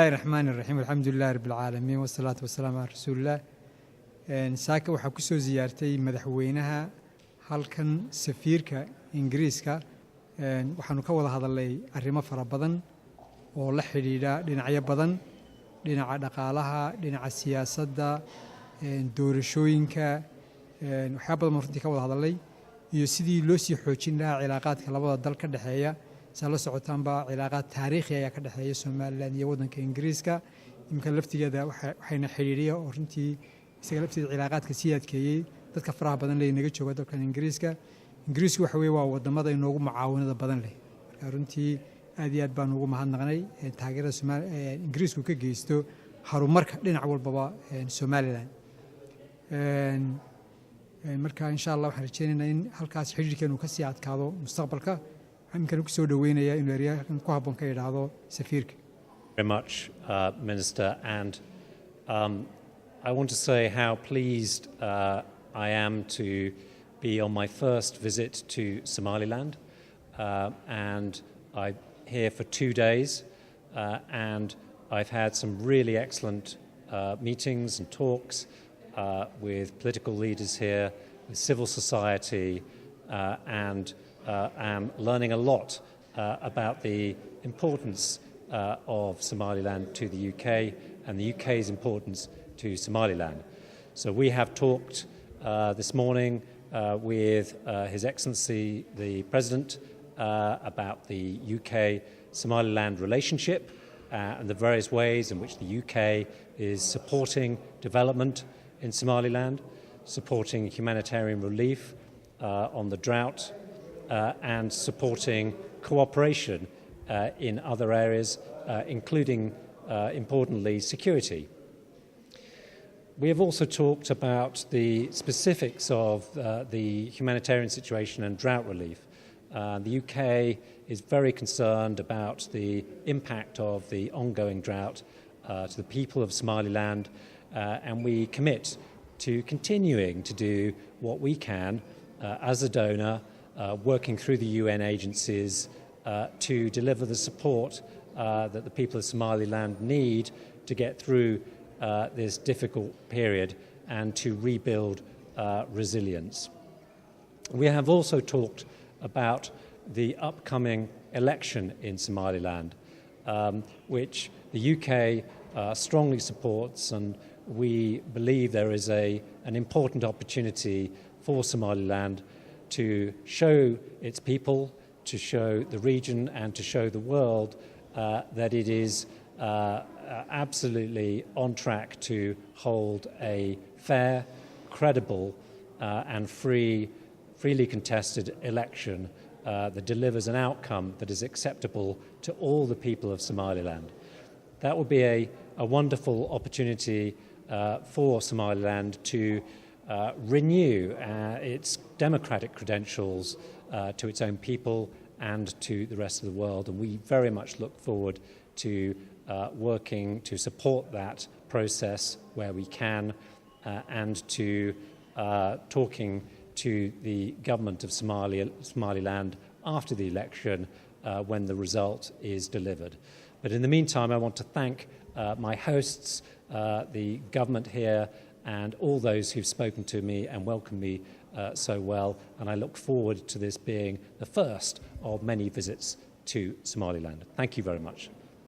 الله الرحمن الرحيم والحمد لله رب العالمين والصلاة والسلام على رسول الله. ساكا waxaa ku soo ziyaartay madaxweynaha halkan safiirka Ingiriiska waxaanu ka wada hadalnay arrimo fara badan oo la xiriira dhinacyo badan dhinaca dhaqaalaha dhinaca siyaasadda doorashooyinka waxa badan martii ka wada hadalnay iyo sidii loo sii xoojin lahaa cilaaqaadka labada dal ka dhaxeeya sala socotaanba cilaaqaad taariikhi ah ka dhaxeeya Soomaaliland iyo wadanka Ingiriiska imka laftigeeda waxayna xiriiriyo oo runtii isaga laftigeeda cilaaqaadka sii adkeeyay dadka faraha badan leh inaga jooga dalka Ingiriiska waxa weeye waa wadamada inoogu mucaawinada badan leh marka runtii aad iyo aad baan ugu mahadnaqnay taageerada Soomaaliya Ingiriisku ka geysto horumarka dhinac walba Soomaaliland marka insha Allah waxaan rajaynaynaa in halkaas xiriirkeenu ka sii adkaado mustaqbalka waxaan ku soo dhaweynayaa in weeraryahan ku habboon ka yiraahdo safiirka. Very much, Minister, and I want to say how pleased I am to be on my first visit to Somaliland, and I'm here for 2 days, and I've had some really excellent meetings and talks with political leaders here, with civil society, and I'm learning a lot about the importance of Somaliland to the UK and the UK's importance to Somaliland. So we have talked this morning with His Excellency the President about the UK-Somaliland relationship and the various ways in which the UK is supporting development in Somaliland, supporting humanitarian relief on the drought, and supporting cooperation in other areas, including, importantly, security. We have also talked about the specifics of the humanitarian situation and drought relief. The UK is very concerned about the impact of the ongoing drought to the people of Somaliland, and we commit to continuing to do what we can as a donor, working through the UN agencies to deliver the support that the people of Somaliland need to get through this difficult period and to rebuild resilience. We have also talked about the upcoming election in Somaliland, which the UK strongly supports, and we believe there is an important opportunity for Somaliland to show its people, to show the region and to show the world that it is absolutely on track to hold a fair, credible and freely contested election that delivers an outcome that is acceptable to all the people of Somaliland. That would be a wonderful opportunity for Somaliland to renew its democratic credentials to its own people and to the rest of the world. And we very much look forward to working to support that process where we can and to talking to the government of Somaliland after the election when the result is delivered. But in the meantime, I want to thank my hosts, the government here, and all those who've spoken to me and welcomed me so well, and I look forward to this being the first of many visits to Somaliland. Thank you very much.